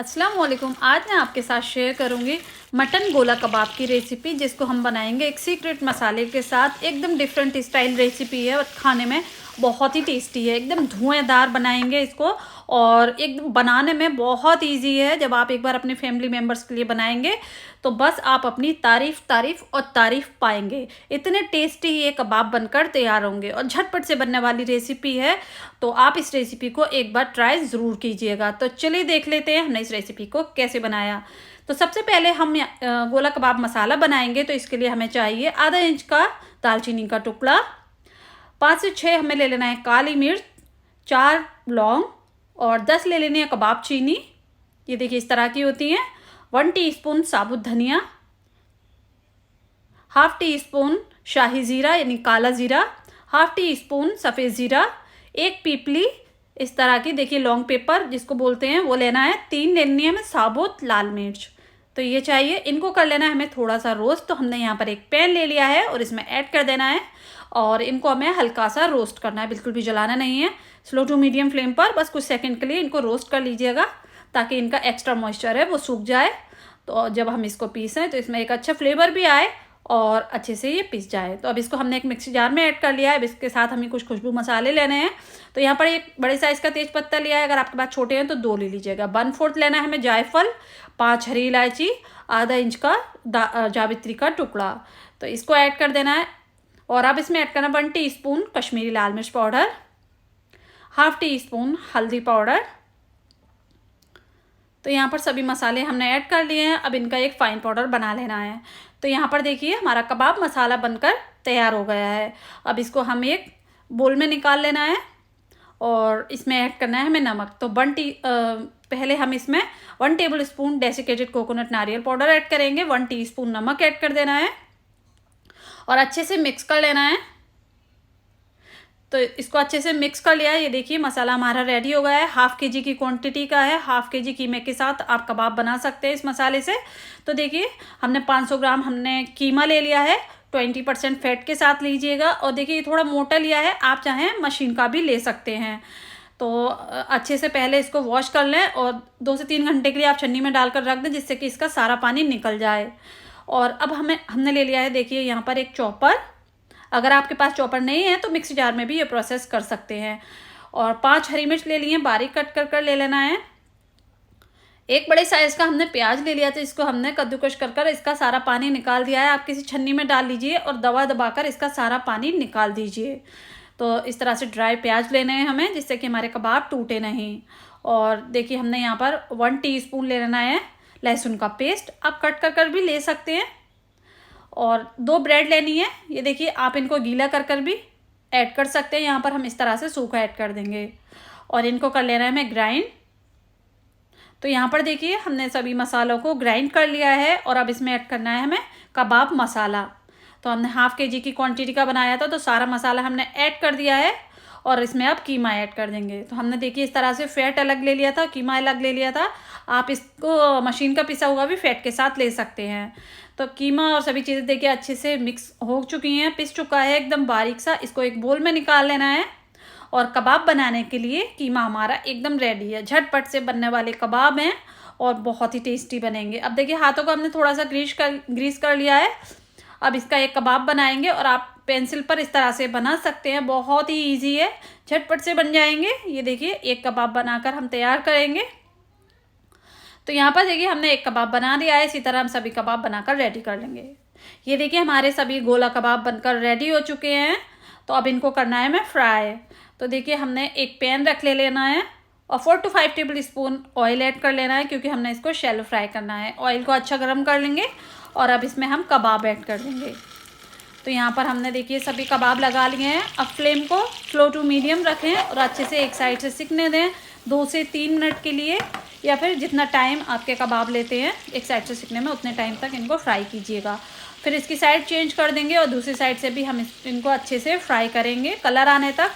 अस्सलाम वालेकुम। आज मैं आपके साथ शेयर करूंगी मटन गोला कबाब की रेसिपी, जिसको हम बनाएंगे एक सीक्रेट मसाले के साथ। एकदम डिफरेंट स्टाइल रेसिपी है और खाने में बहुत ही टेस्टी है। एकदम धुआंधार बनाएंगे इसको और एकदम बनाने में बहुत इजी है। जब आप एक बार अपने फैमिली मेम्बर्स के लिए बनाएंगे तो बस आप अपनी तारीफ और तारीफ पाएंगे। इतने टेस्टी ये कबाब बनकर तैयार होंगे और झटपट से बनने वाली रेसिपी है, तो आप इस रेसिपी को एक बार ट्राई ज़रूर कीजिएगा। तो चलिए देख लेते हैं हमने इस रेसिपी को कैसे बनाया। तो सबसे पहले हम गोला कबाब मसाला बनाएंगे, तो इसके लिए हमें चाहिए आधा इंच का दालचीनी का टुकड़ा, 5 से 6 हमें ले लेना है काली मिर्च, 4 लौंग और 10 ले लेनी है कबाब चीनी। ये देखिए इस तरह की होती हैं। 1 टीस्पून साबुत धनिया, हाफ टी स्पून शाही ज़ीरा यानी काला ज़ीरा, हाफ टी स्पून सफ़ेद ज़ीरा, एक पीपली इस तरह की देखिए लॉन्ग पेपर जिसको बोलते हैं वो लेना है, 3 लेनी है हमें साबुत लाल मिर्च। तो ये चाहिए, इनको कर लेना है हमें थोड़ा सा रोस्ट। तो हमने यहाँ पर एक पैन ले लिया है और इसमें ऐड कर देना है और इनको हमें हल्का सा रोस्ट करना है, बिल्कुल भी जलाना नहीं है। स्लो टू मीडियम फ्लेम पर बस कुछ सेकंड के लिए इनको रोस्ट कर लीजिएगा ताकि इनका एक्स्ट्रा मॉइस्चर है वो सूख जाए। तो जब हम इसको पीसें तो इसमें एक अच्छा फ्लेवर भी आए और अच्छे से ये पिस जाए। तो अब इसको हमने एक मिक्सी जार में ऐड कर लिया है। अब इसके साथ हमें कुछ खुशबू मसाले लेने हैं। तो यहाँ पर एक बड़े साइज़ का तेज पत्ता लिया है, अगर आपके पास छोटे हैं तो 2 ले लीजिएगा। 1/4 लेना है हमें जायफल, 5 हरी इलायची, आधा इंच का जावित्री का टुकड़ा। तो इसको ऐड कर देना है और अब इसमें ऐड करना 1 टीस्पून कश्मीरी लाल मिर्च पाउडर, हाफ टी स्पून हल्दी पाउडर। तो यहाँ पर सभी मसाले हमने ऐड कर लिए हैं। अब इनका एक फ़ाइन पाउडर बना लेना है। तो यहाँ पर देखिए हमारा कबाब मसाला बनकर तैयार हो गया है। अब इसको हम एक बोल में निकाल लेना है और इसमें ऐड करना है हमें नमक। तो पहले हम इसमें 1 टेबल स्पून डेसिकेटेड कोकोनट नारियल पाउडर ऐड करेंगे, 1 टीस्पून नमक ऐड कर देना है और अच्छे से मिक्स कर लेना है। तो इसको अच्छे से मिक्स कर लिया है। ये देखिए मसाला हमारा रेडी हो गया है। हाफ केजी की क्वांटिटी का है, हाफ केजी कीमे के साथ आप कबाब बना सकते हैं इस मसाले से। तो देखिए हमने 500 ग्राम हमने कीमा ले लिया है, 20% फैट के साथ लीजिएगा। और देखिए ये थोड़ा मोटा लिया है, आप चाहें मशीन का भी ले सकते हैं। तो अच्छे से पहले इसको वॉश कर लें और 2 से 3 घंटे के लिए आप छन्नी में डालकर रख दें, जिससे कि इसका सारा पानी निकल जाए। और अब हमने ले लिया है देखिए यहाँ पर एक चॉपर। अगर आपके पास चॉपर नहीं है तो मिक्सी जार में भी ये प्रोसेस कर सकते हैं। और 5 हरी मिर्च ले लिए, बारीक कट कर ले लेना है। एक बड़े साइज़ का हमने प्याज ले लिया था, इसको हमने कद्दूकश कर इसका सारा पानी निकाल दिया है। आप किसी छन्नी में डाल लीजिए और दबाकर इसका सारा पानी निकाल दीजिए। तो इस तरह से ड्राई प्याज लेने हैं हमें, जिससे कि हमारे कबाब टूटे नहीं। और देखिए हमने यहाँ पर 1 टीस्पून ले लेना है लहसुन का पेस्ट, आप कट कर भी ले सकते हैं। और 2 ब्रेड लेनी है। ये देखिए आप इनको गीला कर भी ऐड कर सकते हैं, यहाँ पर हम इस तरह से सूखा ऐड कर देंगे और इनको कर लेना है हमें ग्राइंड। तो यहाँ पर देखिए हमने सभी मसालों को ग्राइंड कर लिया है और अब इसमें ऐड करना है हमें कबाब मसाला। तो हमने हाफ केजी की क्वांटिटी का बनाया था, तो सारा मसाला हमने ऐड कर दिया है और इसमें अब कीमा ऐड कर देंगे। तो हमने देखिए इस तरह से फैट अलग ले लिया था, कीमा अलग ले लिया था। आप इसको मशीन का पिसा हुआ भी फैट के साथ ले सकते हैं। तो कीमा और सभी चीज़ें देखिए अच्छे से मिक्स हो चुकी हैं, पिस चुका है एकदम बारीक सा। इसको एक बोल में निकाल लेना है और कबाब बनाने के लिए कीमा हमारा एकदम रेडी है। झटपट से बनने वाले कबाब हैं और बहुत ही टेस्टी बनेंगे। अब देखिए हाथों को हमने थोड़ा सा ग्रीस कर लिया है। अब इसका एक कबाब बनाएंगे और आप पेंसिल पर इस तरह से बना सकते हैं, बहुत ही ईजी है, झटपट से बन जाएंगे। ये देखिए एक कबाब बनाकर हम तैयार करेंगे। तो यहाँ पर देखिए हमने एक कबाब बना दिया है, इसी तरह हम सभी कबाब बनाकर रेडी कर लेंगे। ये देखिए हमारे सभी गोला कबाब बनकर रेडी हो चुके हैं। तो अब इनको करना है हमें फ्राई। तो देखिए हमने एक पैन रख लेना है और 4 to 5 table spoon oil add कर लेना है, क्योंकि हमने इसको शैलो फ्राई करना है। ऑयल को अच्छा गर्म कर लेंगे और अब इसमें हम कबाब ऐड कर देंगे। तो यहाँ पर हमने देखिए सभी कबाब लगा लिए हैं। अब फ्लेम को स्लो टू मीडियम रखें और अच्छे से एक साइड से सिकने दें 2 से 3 मिनट के लिए, या फिर जितना टाइम आपके कबाब लेते हैं एक साइड से सिकने में उतने टाइम तक इनको फ्राई कीजिएगा। फिर इसकी साइड चेंज कर देंगे और दूसरी साइड से भी हम इनको अच्छे से फ्राई करेंगे कलर आने तक।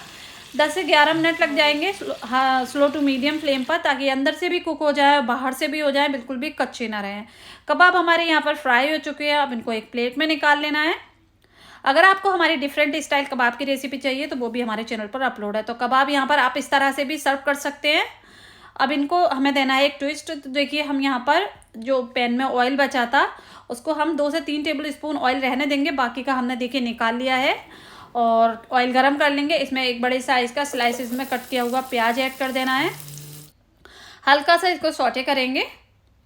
10 से 11 मिनट लग जाएंगे स्लो टू मीडियम फ्लेम पर, ताकि अंदर से भी कुक हो जाए और बाहर से भी हो जाए, बिल्कुल भी कच्चे ना रहें। कबाब हमारे यहाँ पर फ्राई हो चुके हैं। अब इनको एक प्लेट में निकाल लेना है। अगर आपको हमारी डिफरेंट स्टाइल कबाब की रेसिपी चाहिए तो वो भी हमारे चैनल पर अपलोड है। तो कबाब यहाँ पर आप इस तरह से भी सर्व कर सकते हैं। अब इनको हमें देना है एक ट्विस्ट। तो देखिए हम यहाँ पर जो पैन में ऑयल बचा था उसको हम 2 से 3 टेबल स्पून ऑयल रहने देंगे, बाकी का हमने देखिए निकाल लिया है। और ऑयल गरम कर लेंगे, इसमें एक बड़े साइज़ का स्लाइसिस में कट किया हुआ प्याज ऐड कर देना है। हल्का सा इसको सौटे करेंगे,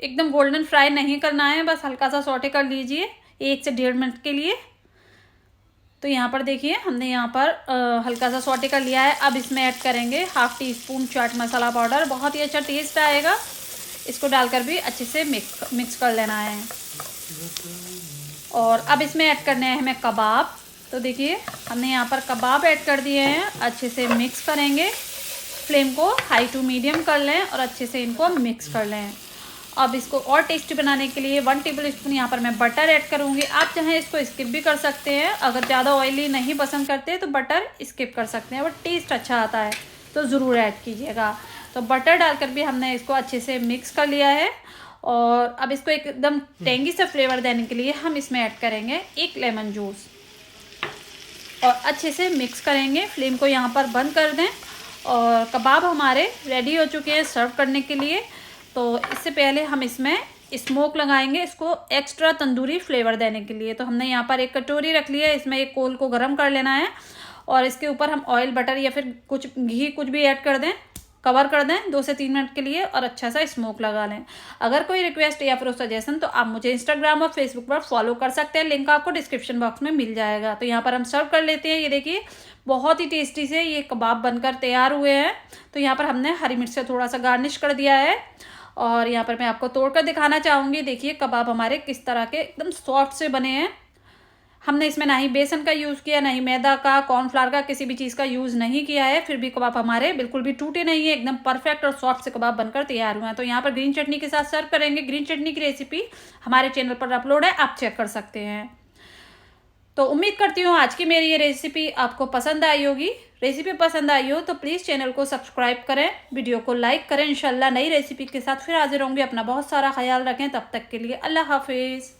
एकदम गोल्डन फ्राई नहीं करना है, बस हल्का सा सौटे कर लीजिए 1 से 1.5 मिनट के लिए। तो यहाँ पर देखिए हमने यहाँ पर हल्का सा सौटे कर लिया है। अब इसमें ऐड करेंगे 1/2 टीस्पून चाट मसाला पाउडर, बहुत ही अच्छा टेस्ट आएगा। इसको डालकर भी अच्छे से मिक्स कर लेना है। और अब इसमें ऐड करने हैं हमें कबाब। तो देखिए हमने यहाँ पर कबाब ऐड कर दिए हैं, अच्छे से मिक्स करेंगे। फ्लेम को हाई टू मीडियम कर लें और अच्छे से इनको मिक्स कर लें। अब इसको और टेस्टी बनाने के लिए 1 टेबल स्पून यहाँ पर मैं बटर ऐड करूँगी। आप चाहें इसको स्किप भी कर सकते हैं, अगर ज़्यादा ऑयली नहीं पसंद करते तो बटर स्किप कर सकते हैं, बट टेस्ट अच्छा आता है तो ज़रूर ऐड कीजिएगा। तो बटर डालकर भी हमने इसको अच्छे से मिक्स कर लिया है। और अब इसको एकदम टेंगी से फ्लेवर देने के लिए हम इसमें ऐड करेंगे 1 लेमन जूस और अच्छे से मिक्स करेंगे। फ्लेम को यहाँ पर बंद कर दें। और कबाब हमारे रेडी हो चुके हैं सर्व करने के लिए। तो इससे पहले हम इसमें स्मोक लगाएंगे, इसको एक्स्ट्रा तंदूरी फ्लेवर देने के लिए। तो हमने यहाँ पर एक कटोरी रख ली है, इसमें एक कोल को गर्म कर लेना है और इसके ऊपर हम ऑयल, बटर या फिर कुछ घी कुछ भी ऐड कर दें, कवर कर दें 2 से 3 मिनट के लिए और अच्छा सा स्मोक लगा लें। अगर कोई रिक्वेस्ट या फिर सजेशन तो आप मुझे इंस्टाग्राम और फेसबुक पर फॉलो कर सकते हैं, लिंक आपको डिस्क्रिप्शन बॉक्स में मिल जाएगा। तो यहाँ पर हम सर्व कर लेते हैं। ये देखिए बहुत ही टेस्टी से ये कबाब बनकर तैयार हुए हैं। तो यहाँ पर हमने हरी मिर्च से थोड़ा सा गार्निश कर दिया है और यहाँ पर मैं आपको तोड़कर दिखाना चाहूँगी। देखिए कबाब हमारे किस तरह के एकदम सॉफ्ट से बने हैं। हमने इसमें ना ही बेसन का यूज़ किया, ना ही मैदा का, कॉर्नफ्लावर का, किसी भी चीज़ का यूज़ नहीं किया है। फिर भी कबाब हमारे बिल्कुल भी टूटे नहीं है, एकदम परफेक्ट और सॉफ्ट से कबाब बनकर तैयार हुए हैं। तो यहाँ पर ग्रीन चटनी के साथ सर्व करेंगे। ग्रीन चटनी की रेसिपी हमारे चैनल पर अपलोड है, आप चेक कर सकते हैं। तो उम्मीद करती हूँ आज की मेरी ये रेसिपी आपको पसंद आई होगी। रेसिपी पसंद आई हो तो प्लीज़ चैनल को सब्सक्राइब करें, वीडियो को लाइक करें। इंशाल्लाह नई रेसिपी के साथ फिर हाजिर होंगे। अपना बहुत सारा ख्याल रखें, तब तक के लिए अल्लाह हाफिज़।